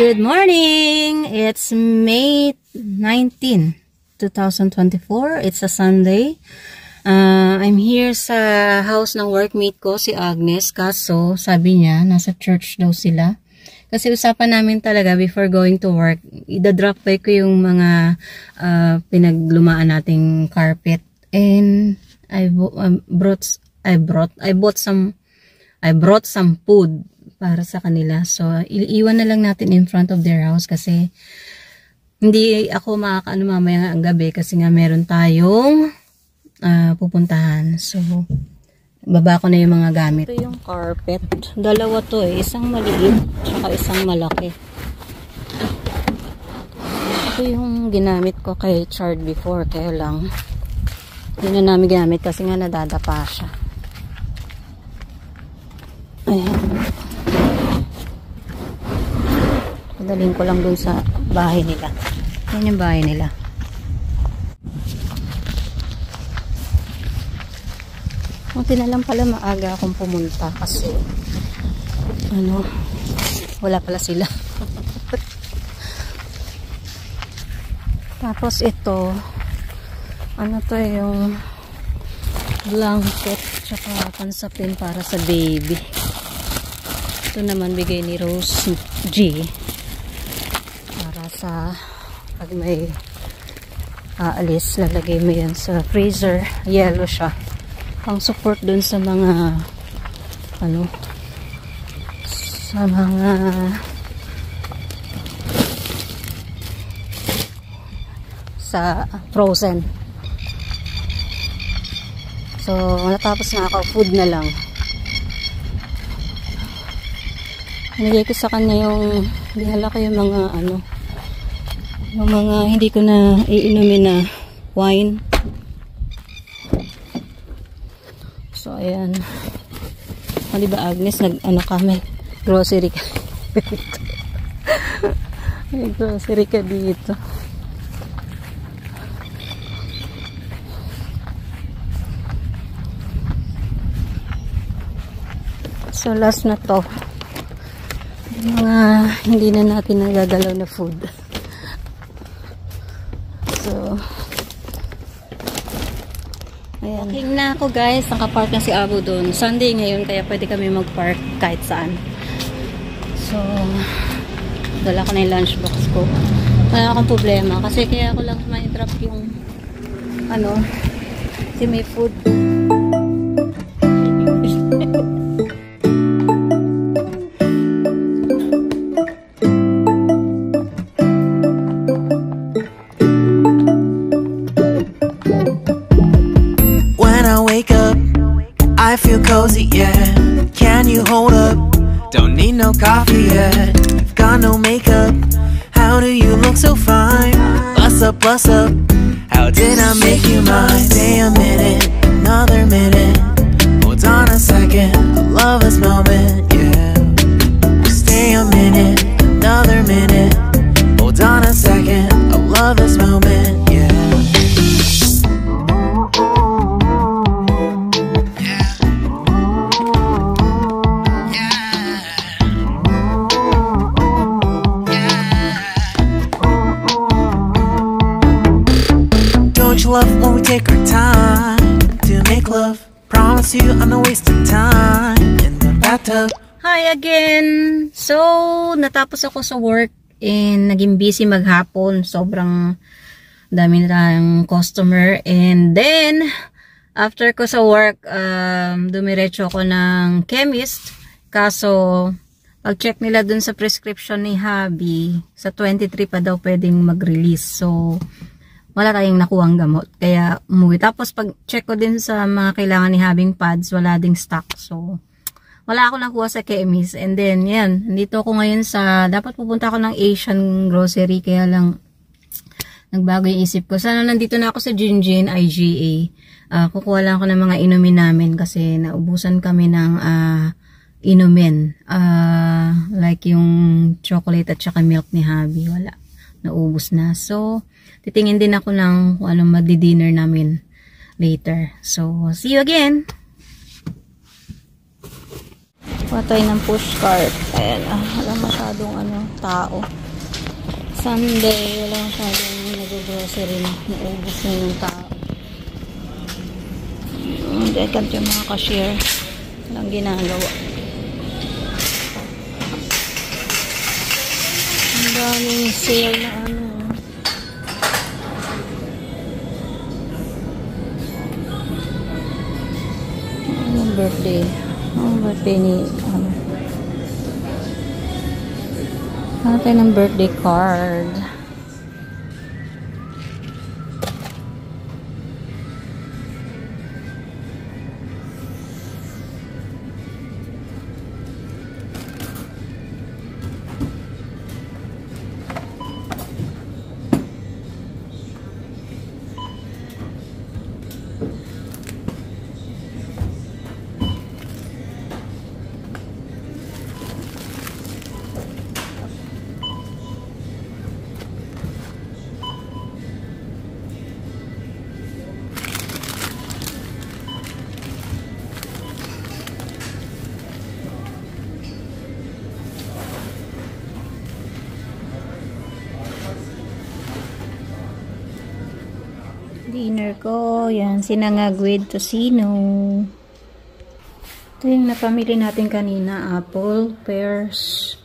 Good morning! It's May 19, 2024. It's a Sunday. I'm here sa house ng workmate ko, si Agnes. Kaso, sabi niya, nasa church daw sila. Kasi usapan namin talaga before going to work, idadrop by ko yung mga pinaglumaan nating carpet. And I brought some food para sa kanila. So, iiwan na lang natin in front of their house kasi hindi ako makakaano mamaya ang gabi kasi nga meron tayong pupuntahan. So, baba ko na yung mga gamit. Ito yung carpet. Dalawa to eh. Isang maliit tsaka isang malaki. Ito yung ginamit ko kay Chard before. Kaya lang, hindi na namin ginamit kasi nga nadadapa siya. Ayan. Padaling ko lang dun sa bahay nila. Yan yung bahay nila. Buti na lang pala maaga akong pumunta kasi wala pala sila. Tapos ito to yung blanket tsaka pansapin para sa baby. Ito naman bigay ni Rose G para sa pag may aalis, lalagay mo yan sa freezer. Yellow siya, pang support dun sa mga sa frozen. So natapos na ako, food na lang. Nilagay ko sa kanya yung dihala ko yung mga yung mga hindi ko na iinumin na wine. So ayan. Diba Agnes, kami grocery ka. May grocery ka dito. So last na to. Mga hindi na natin nagagalaw na food. So ayan. Walking na ako guys. Nakapark na si Abu doon. Sunday ngayon kaya pwede kami mag-park kahit saan. So dala ko na yung lunchbox ko. Wala akong problema kasi kaya ako lang ma-drop yung kasi may food. I feel cozy, yeah. Can you hold up? Don't need no coffee yet. I've got no makeup. How do you look so fine? Bust up, bust up. How did I make you mine? Stay a minute, another minute. Hold on a second, I love this moment, yeah. Stay a minute, another minute. Hold on a second, I love this moment, yeah. Love when we take our time to make love. Promise you I'm not wasting time in the bathtub. Hi again. So natapos ako sa work and naging busy maghapon. Sobrang dami na tayong customer. And then after ko sa work, dumiretso ako ng chemist. Kaso pag check nila dun sa prescription ni Habi, sa 23 pa daw pwedeng mag-release. So wala tayong nakuhang gamot. Kaya umuwi. Tapos pag check ko din sa mga kailangan ni Habing pads, wala ding stock. So wala ako nakuha sa chemist. And then yan, nandito ako ngayon sa, dapat pupunta ako ng Asian grocery. Kaya lang nagbago yung isip ko. Sana nandito na ako sa Jinjin IGA. Kukuha lang ako ng mga inumin namin kasi naubusan kami ng inumin. Like yung chocolate at saka milk ni Habi. Wala. Naubos na. So titingin din ako ng kung anong magdi-dinner namin later. So, see you again! Patay ng push cart. Ayan, wala masyadong tao. Sunday, wala masyadong nag-grocery na. Naubos na yung tao. Dekat yung mga cashier. Walang ginagawa. Ang daming sale na birthday. Birthday ni tayo ng birthday card. Dinner ko, yan, sinangag with tocino. Ito yung napamili natin kanina, apple, pears,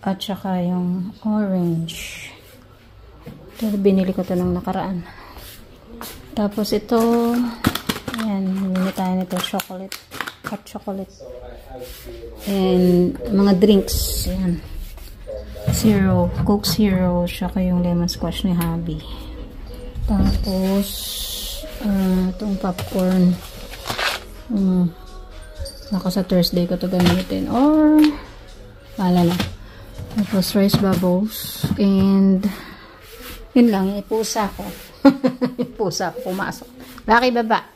at saka yung orange. Ito, binili ko ito nung nakaraan. Tapos ito, yan, binili tayo nito, chocolate, hot chocolate. And mga drinks, yan. Zero, Coke Zero, saka yung lemon squash ni Habi. Tapos, itong popcorn. Baka sa Thursday ko ito gamitin. Or, wala na. Tapos, rice bubbles. And, yun lang. Ipusa ko. Ipusa ko. Pumasok. Laki baba.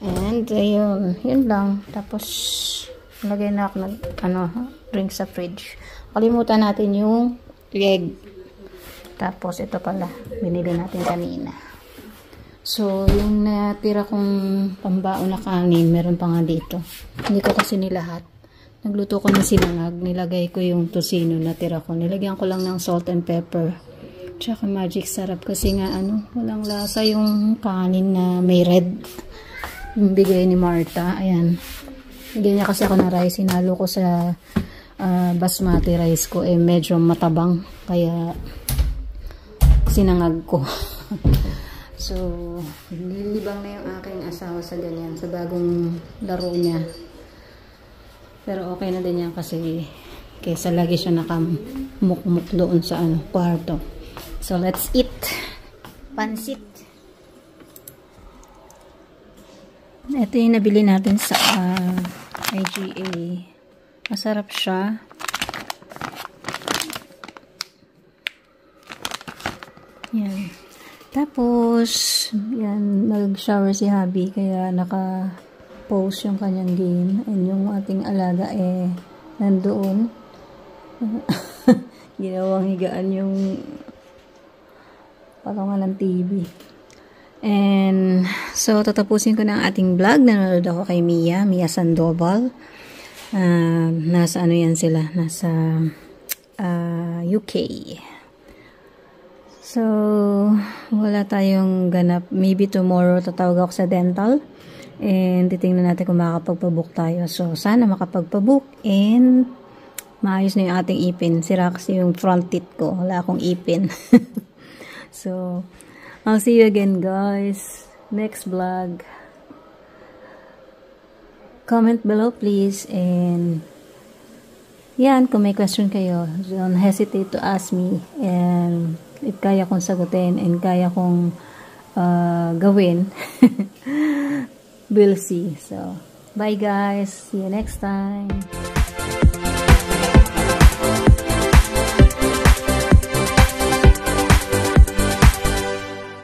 And, ayun. Yun lang. Tapos, lagay na ako ng, drink sa fridge. Kalimutan natin yung egg. Tapos, ito pala, binili natin kanina. So, yung natira kong pambaon na kanin, meron pa nga dito. Hindi ko kasi nilahat. Nagluto ko ng sinangag. Nilagay ko yung tocino na tira ko. Nilagyan ko lang ng salt and pepper. Tsaka magic sarap kasi nga, walang lasa yung kanin na may red. Yung bigay ni Marta. Ayan. Bigyan niya kasi ako ng rice. Sinalo ko sa basmati rice ko. Medyo matabang. Kaya, sinangag ko. So, nilibang na yung aking asawa sa ganyan, sa bagong laro niya. Pero okay na din yan kasi kaysa lagi siya nakamukmuk doon sa kwarto. So, let's eat. Pansit. Ito yung nabili natin sa IGA. Masarap siya. Yan. Tapos, yan, nag-shower si Habi, kaya naka-post yung kanyang game. And yung ating alaga, nandoon. Ginawang higaan yung palungan ng TV. And, so, tatapusin ko na ang ating vlog. Nanonood ako kay Mia Sandoval. Nasa yan sila? Nasa UK. So, wala tayong ganap. Maybe tomorrow tatawag ako sa dental. And titingnan natin kung makakapagpabook tayo. So, sana makapagpabook. And maayos na yung ating ipin. Sira kasi yung front teeth ko. Wala akong ipin. So, I'll see you again, guys. Next vlog. Comment below, please. And yan, kung may question kayo, don't hesitate to ask me. And if kaya kong sagutin and kaya kong gawin, we'll see. So, bye guys. See you next time.